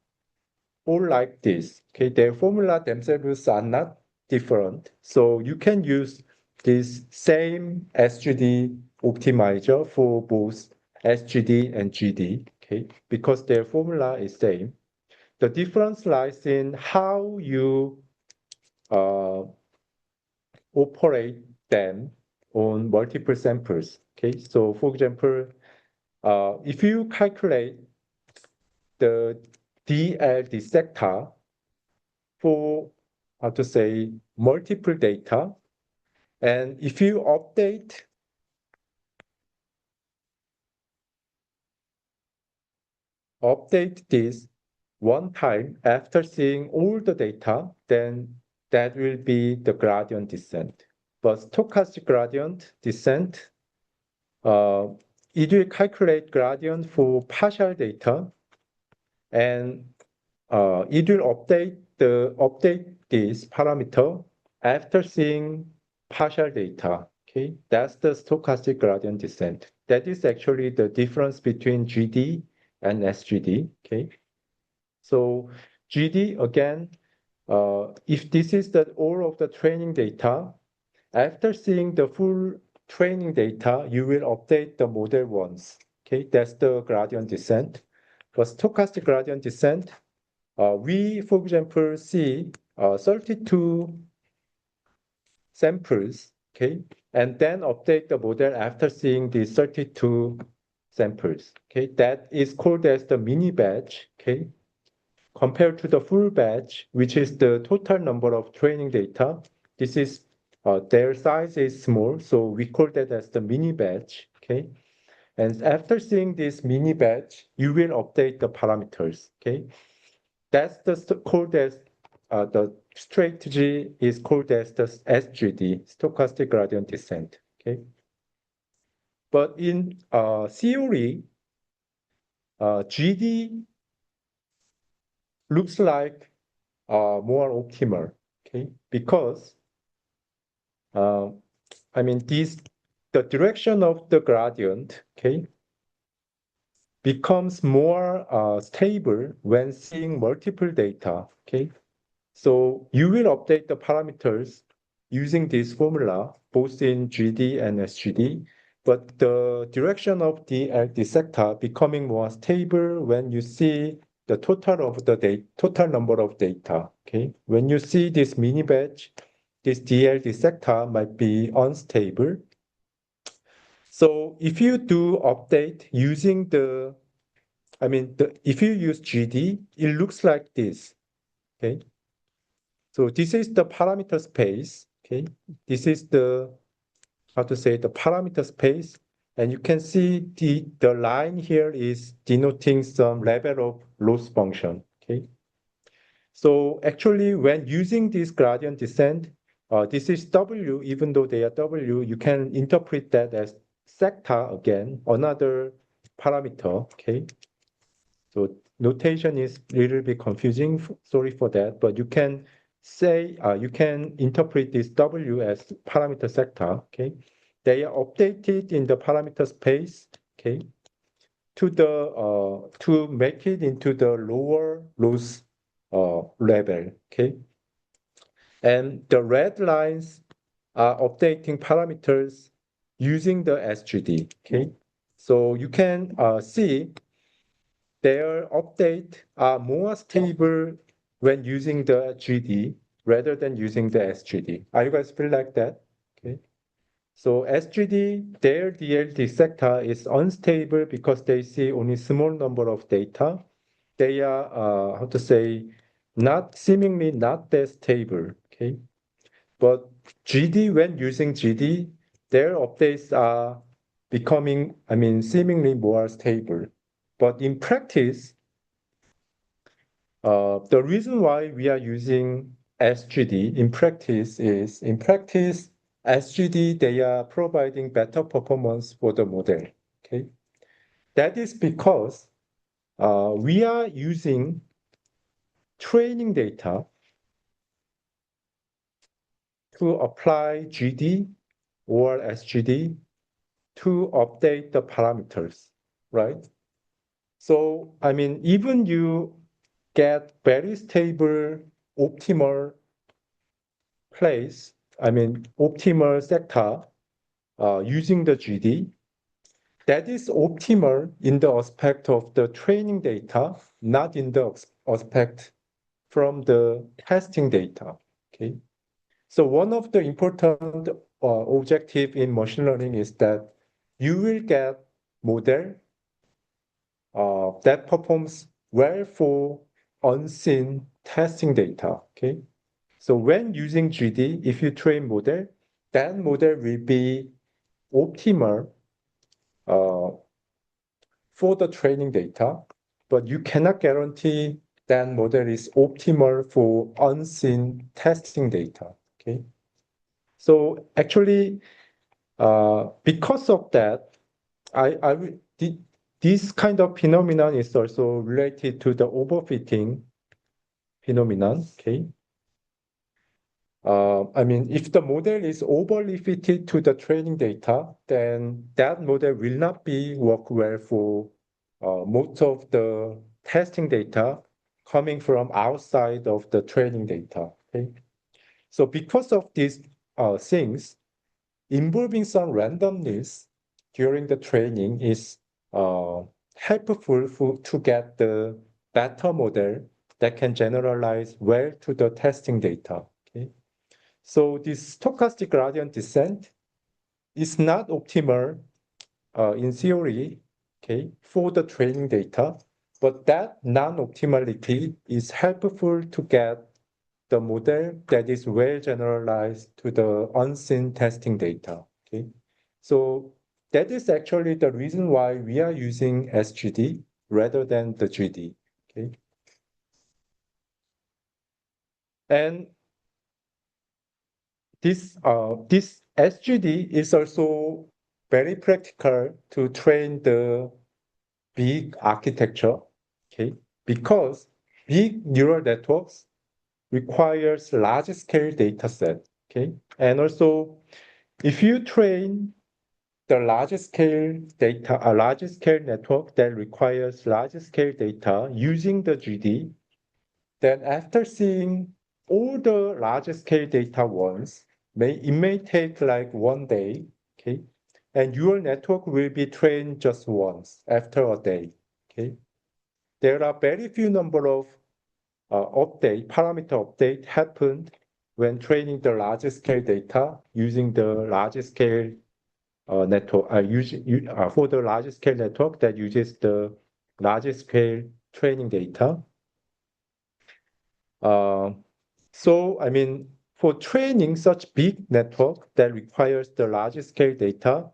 all like this. Okay, their formula themselves are not different. So you can use this same SGD optimizer for both SGD and GD, okay, because their formula is same. The difference lies in how you uh, operate them on multiple samples. Okay, so for example, if you calculate the DL dissector for, how to say, multiple data. And if you update this one time after seeing all the data, then that will be the gradient descent. But stochastic gradient descent, uh, it will calculate gradient for partial data, and it will update this parameter after seeing partial data. Okay, that's the stochastic gradient descent. That is actually the difference between GD and SGD. Okay, so GD again, if this is the all of the training data, after seeing the full training data, you will update the model once. Okay, that's the gradient descent. For stochastic gradient descent, we, for example, see 32 samples, okay, and then update the model after seeing the 32 samples, okay. That is called as the mini batch, okay. Compared to the full batch, which is the total number of training data, this is their size is small, so we call that as the mini batch, okay. And after seeing this mini batch, you will update the parameters, okay. That's called as the strategy is called as the SGD, stochastic gradient descent. Okay, but in theory, GD looks like more optimal. Okay, because uh, I mean, the direction of the gradient, okay, becomes more stable when seeing multiple data, okay? So you will update the parameters using this formula, both in GD and SGD, but the direction of the sector becoming more stable when you see the total number of data, okay? When you see this mini batch, this DLD sector might be unstable. So if you do update using if you use GD, it looks like this, okay? So this is the parameter space, okay? This is the parameter space. And you can see the line here is denoting some level of loss function, okay? So actually, when using this gradient descent, this is W, even though they are W, you can interpret that as sector again, another parameter, okay? So notation is a little bit confusing, sorry for that, but you can say, you can interpret this W as parameter sector, okay? They are updated in the parameter space, okay? To make it into the lower loss level, okay? And the red lines are updating parameters using the SGD, okay? So you can see their update are more stable when using the GD rather than using the SGD. Are you guys feel like that? Okay. So SGD, their DLD sector is unstable because they see only small number of data. They are, not seemingly not that stable. Okay. But GD, when using GD, their updates are becoming, seemingly more stable. But in practice, the reason why we are using SGD in practice is, SGD, they are providing better performance for the model, okay? That is because we are using training data to apply GD or SGD to update the parameters, right? So, even you get very stable, optimal place, optimal sector using the GD, that is optimal in the aspect of the training data, not in the aspect from the testing data. Okay. So one of the important objective in machine learning is that you will get model that performs well for unseen testing data. Okay. So when using GD, if you train model, that model will be optimal for the training data, but you cannot guarantee that model is optimal for unseen testing data. Okay. So actually, because of that, this kind of phenomenon is also related to the overfitting phenomenon. Okay. If the model is overly fitted to the training data, then that model will not be work well for most of the testing data coming from outside of the training data. Okay? So because of these things, involving some randomness during the training is helpful to get the better model that can generalize well to the testing data. Okay? So this stochastic gradient descent is not optimal in theory, okay, for the training data, but that non-optimality is helpful to get the model that is well generalized to the unseen testing data. Okay, so that is actually the reason why we are using SGD rather than the GD. Okay, and this SGD is also very practical to train the big architecture, okay? Because big neural networks requires large scale data set. Okay, and also if you train the large scale data, a large scale network that requires large scale data using the GD, then after seeing all the large scale data once, it may take like 1 day, okay? And your network will be trained just once after a day, okay? There are very few number of parameter update happened when training the large scale data using the large scale network, for the large scale network that uses the large scale training data. Uh, so, I mean, for training such big network that requires the large scale data,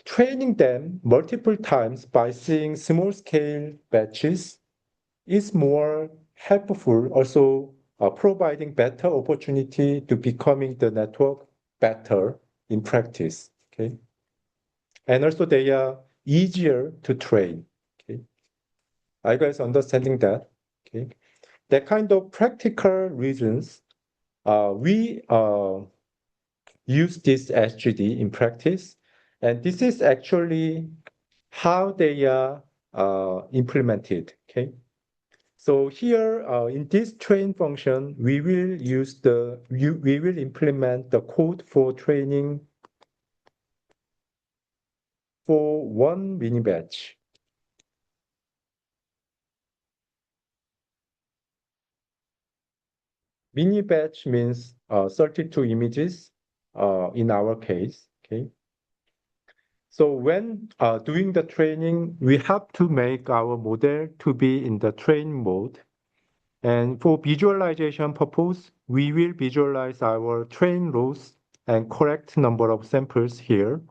training them multiple times by seeing small scale batches is more helpful, also providing better opportunity to becoming the network better in practice. Okay, and also they are easier to train. Okay, are you guys understanding that? Okay, that kind of practical reasons, we use this SGD in practice, and this is actually how they are implemented. Okay. So here in this train function, we will implement the code for training for one mini batch. Mini batch means 32 images in our case. Okay. So when doing the training, we have to make our model to be in the train mode. And for visualization purpose, we will visualize our train rows and correct number of samples here.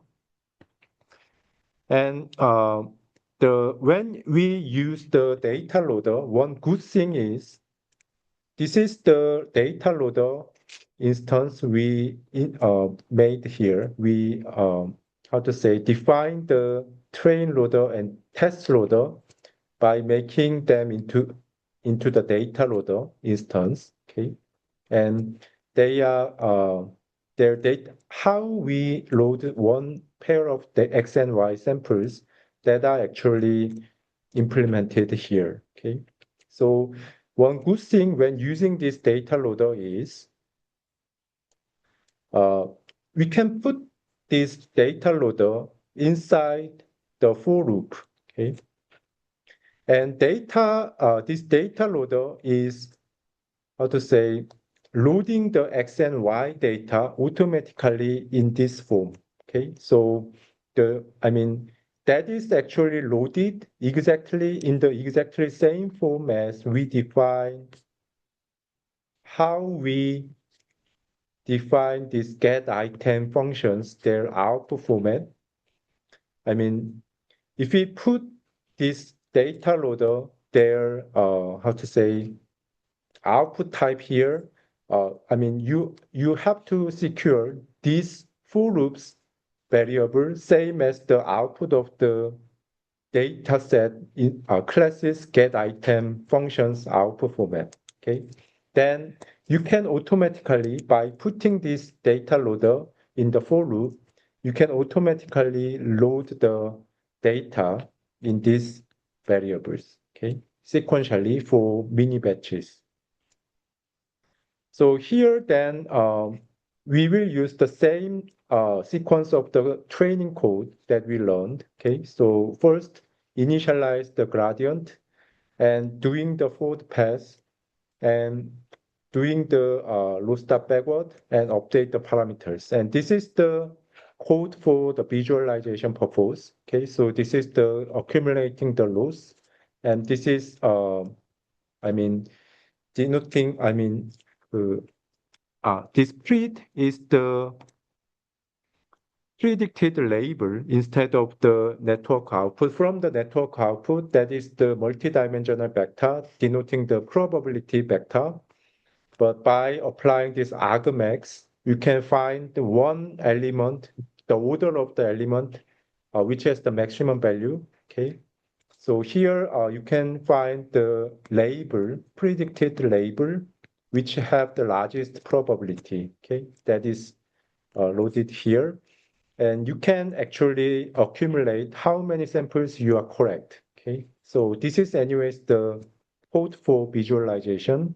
And when we use the data loader, one good thing is this is the data loader instance we made here. We define the train loader and test loader by making them into the data loader instance. Okay, and they are their data. How we load one pair of the X and Y samples that are actually implemented here. Okay, so one good thing when using this data loader is uh, we can put this data loader inside the for loop. Okay, and this data loader is loading the X and Y data automatically in this form. Okay, so that is actually loaded exactly in the exactly same form as we define how we define these get item functions, their output format. I mean, if we put this data loader, their output type here, you have to secure these for loops variable same as the output of the data set in classes get item functions output format. Okay, then you can automatically by putting this data loader in the for loop, you can automatically load the data in these variables. Okay, sequentially for mini batches. So here then we will use the same sequence of the training code that we learned. Okay, so first initialize the gradient and doing the forward pass and doing the low step backward and update the parameters. And this is the code for the visualization purpose. Okay, so this is the accumulating the loss, and this is I mean denoting this print is the predicted label instead of the network output. From the network output, that is the multidimensional vector denoting the probability vector. But by applying this argmax, you can find the one element, the order of the element, which has the maximum value. Okay. So here you can find the label, predicted label which have the largest probability, okay? That is loaded here. And you can actually accumulate how many samples you are correct, okay? So this is anyways the code for visualization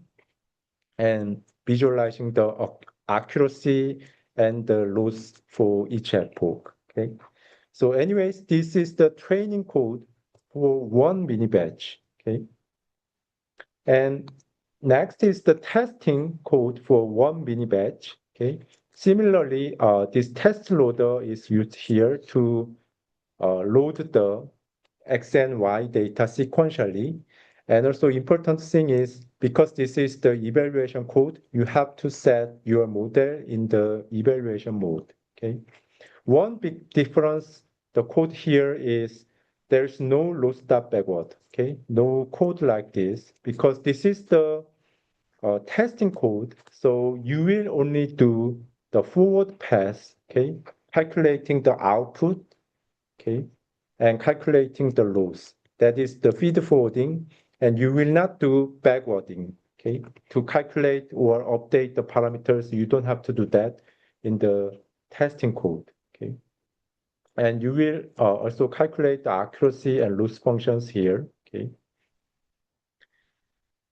and visualizing the accuracy and the loss for each epoch, okay? So anyways, this is the training code for one mini batch, okay? And next is the testing code for one mini batch, okay? Similarly, this test loader is used here to load the X and Y data sequentially. And also important thing is because this is the evaluation code, you have to set your model in the evaluation mode, okay? One big difference, the code here is there's no load stop backward, okay? No code like this because this is the testing code. So you will only do the forward pass, okay? Calculating the output, okay? And calculating the loss. That is the feed forwarding, and you will not do backwarding, okay? To calculate or update the parameters, you don't have to do that in the testing code, okay? And you will also calculate the accuracy and loss functions here, okay?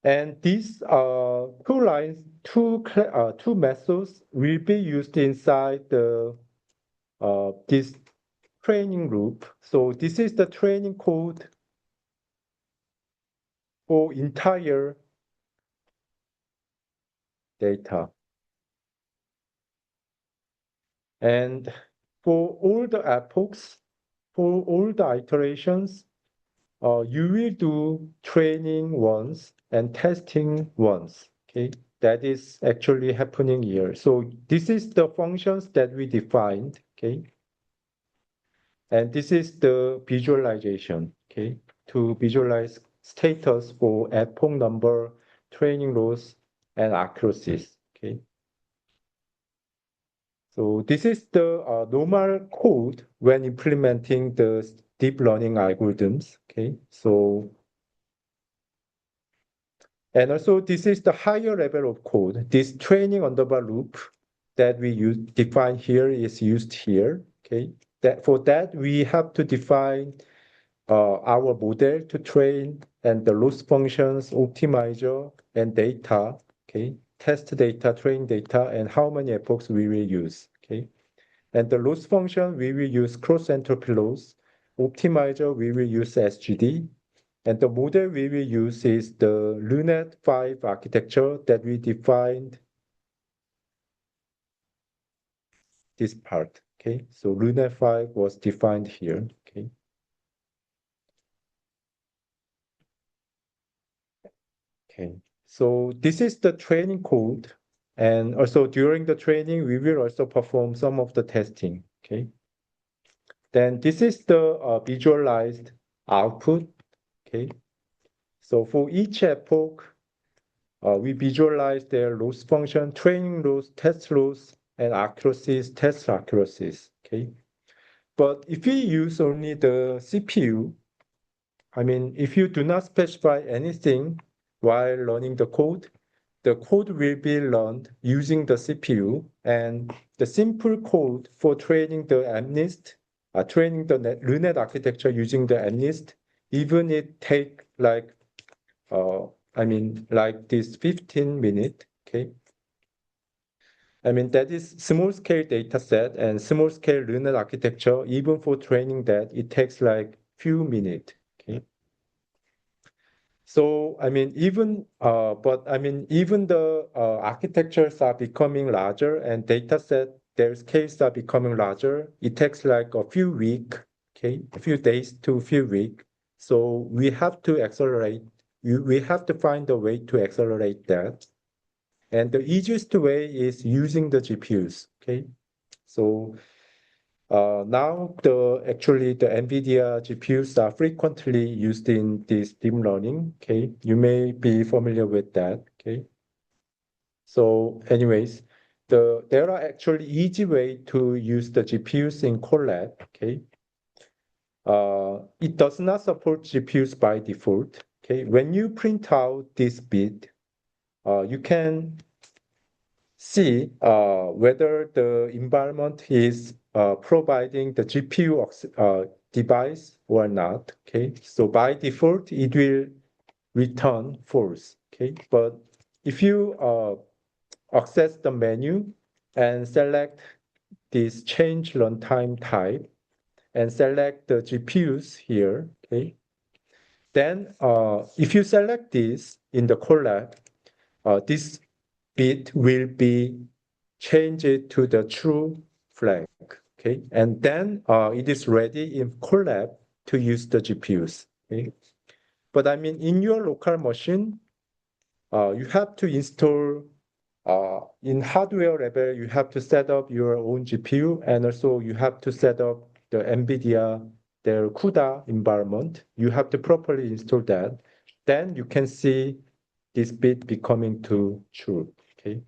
And these two lines, two methods will be used inside the this training loop. So this is the training code for entire data. And for all the epochs, for all the iterations, you will do training once and testing once, okay? That is actually happening here. So this is the functions that we defined, okay? And this is the visualization, okay? To visualize status for epoch number, training loss, and accuracies, okay? So this is the normal code when implementing the deep learning algorithms, okay? So, and also this is the higher level of code. This training underbar loop that we use define here is used here, okay? That for that we have to define our model to train and the loss functions, optimizer, and data, okay? Test data, train data, and how many epochs we will use, okay? And the loss function, we will use cross entropy loss. Optimizer, we will use SGD. And the model we will use is the LUNET 5 architecture that we defined this part, okay? So LUNET 5 was defined here, okay? Okay, so this is the training code. And also during the training, we will also perform some of the testing, okay? Then this is the visualized output, okay? So for each epoch, we visualize their loss function, training loss, test loss, and accuracies, test accuracies, okay? But if we use only the CPU, I mean, if you do not specify anything while running the code will be learned using the CPU, and the simple code for training the MNIST, training the LUNET architecture using the MNIST, even it take like, I mean, like this 15 minutes, okay? I mean, that is small scale data set and small scale LUNET architecture, even for training that, it takes like few minutes, okay? So, I mean, even, but I mean, even the architectures are becoming larger and data set, their scales are becoming larger. It takes like a few weeks, okay, a few days to a few weeks. So we have to accelerate. We have to find a way to accelerate that. And the easiest way is using the GPUs, okay? So now actually the NVIDIA GPUs are frequently used in this deep learning, okay? You may be familiar with that, okay? So anyways, there are actually easy way to use the GPUs in Colab, okay? It does not support GPUs by default, okay? When you print out this bit, you can see whether the environment is providing the GPU device or not. Okay, so by default, it will return false. Okay, but if you access the menu and select this change runtime type and select the GPUs here, okay, then if you select this in the collab, this bit will be changed to the true flag, okay? And then it is ready in collab to use the GPUs, okay? But I mean, in your local machine, you have to install, in hardware level, you have to set up your own GPU, and also you have to set up the NVIDIA, their CUDA environment. You have to properly install that. Then you can see this bit becoming to true, okay?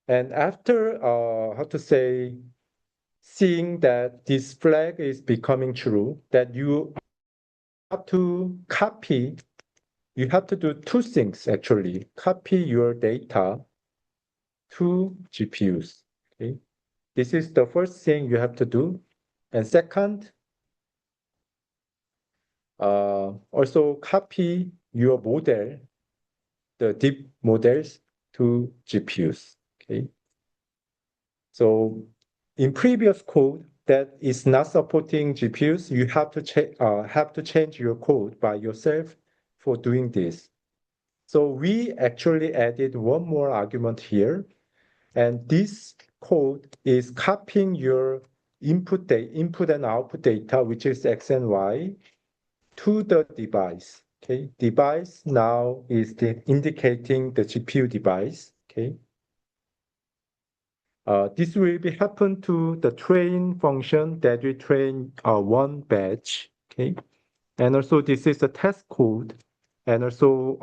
And after, how to say, seeing that this flag is becoming true, that you have to copy, you have to do two things actually. Copy your data to GPUs, okay? This is the first thing you have to do. And second, also copy your model, the deep models to GPUs, okay? So in previous code that is not supporting GPUs, you have to change your code by yourself for doing this. So we actually added one more argument here, and this code is copying your input and output data, which is X and Y, to the device. Okay, device now is indicating the GPU device. Okay. This will be happen to the train function that we train one batch, okay? And also this is a test code and also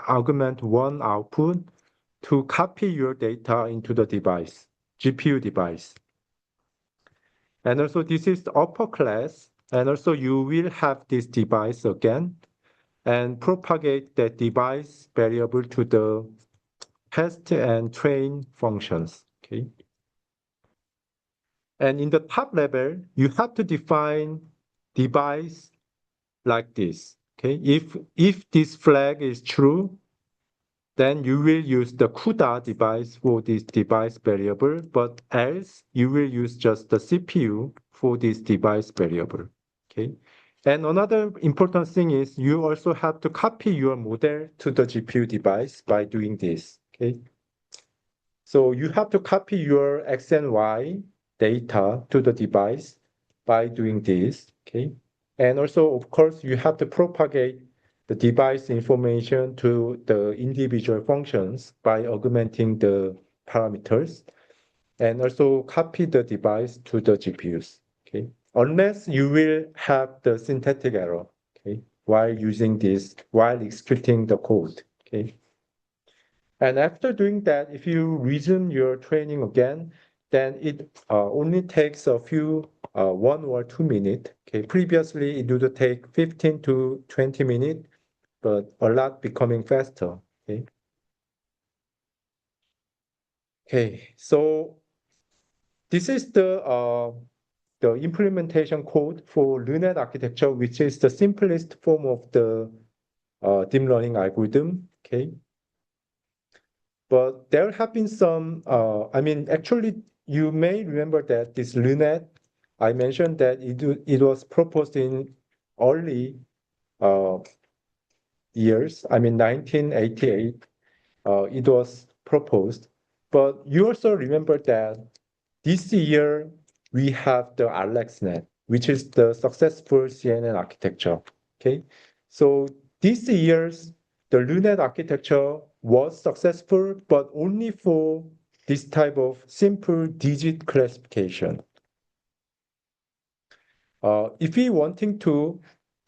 argument one output to copy your data into the device, GPU device. And also this is the upper class, and also you will have this device again and propagate that device variable to the test and train functions, okay? And in the top level, you have to define device like this. Okay, if this flag is true, then you will use the CUDA device for this device variable, but else you will use just the CPU for this device variable. Okay. And another important thing is you also have to copy your model to the GPU device by doing this. Okay. So you have to copy your X and Y data to the device by doing this, okay? And also, of course, you have to propagate the device information to the individual functions by augmenting the parameters, and also copy the device to the GPUs, okay? Unless you will have the syntactic error, okay, while using this, while executing the code, okay? And after doing that, if you resume your training again, then it only takes a few, 1 or 2 minutes. Okay, previously it would take 15 to 20 minutes, but a lot becoming faster. Okay. Okay, so this is the implementation code for LUNET architecture, which is the simplest form of the deep learning algorithm. Okay. But there have been some, I mean, actually, you may remember that this LUNET, I mentioned that it was proposed in early uh, years, I mean, 1988, it was proposed. But you also remember that this year we have the AlexNet, which is the successful CNN architecture. Okay, so this year's the LUNET architecture was successful, but only for this type of simple digit classification. If we wanting to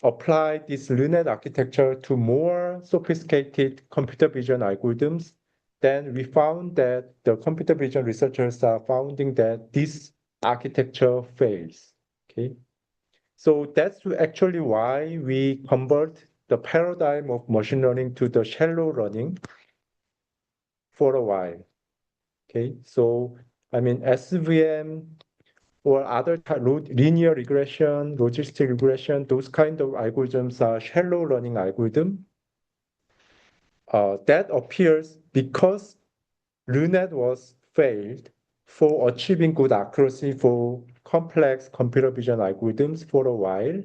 apply this LUNET architecture to more sophisticated computer vision algorithms, then we found that the computer vision researchers are finding that this architecture fails. Okay, so that's actually why we convert the paradigm of machine learning to the shallow learning for a while. Okay, so I mean SVM or other linear regression, logistic regression, those kind of algorithms are shallow learning algorithm. That appears because LUNET was failed for achieving good accuracy for complex computer vision algorithms for a while.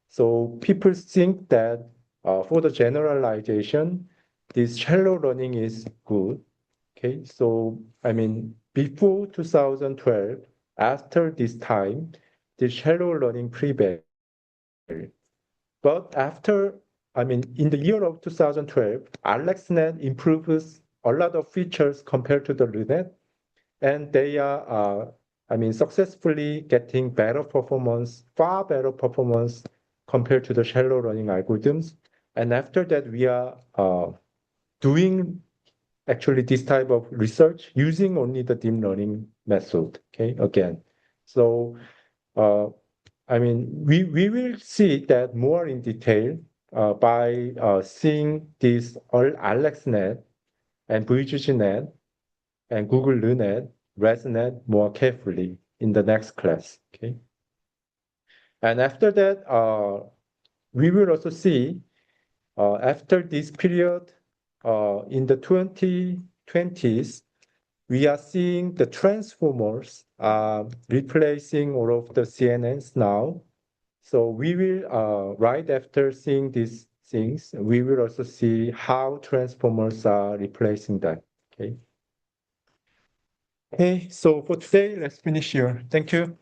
So people think that for the generalization, this shallow learning is good. Okay, so I mean, before 2012, after this time, the shallow learning prevailed. But after, I mean, in the year of 2012, AlexNet improves a lot of features compared to the LUNET, and they are, I mean, successfully getting better performance, far better performance compared to the shallow learning algorithms. And after that, we are doing actually this type of research using only the deep learning method, okay, again. So, I mean, we will see that more in detail by seeing this AlexNet and VGGNet and Google LUNET, ResNet more carefully in the next class, okay? And after that, we will also see after this period, in the 2020s, we are seeing the transformers replacing all of the CNNs now. So we will, right after seeing these things, we will also see how transformers are replacing that, okay? Okay, so for today, let's finish here. Thank you.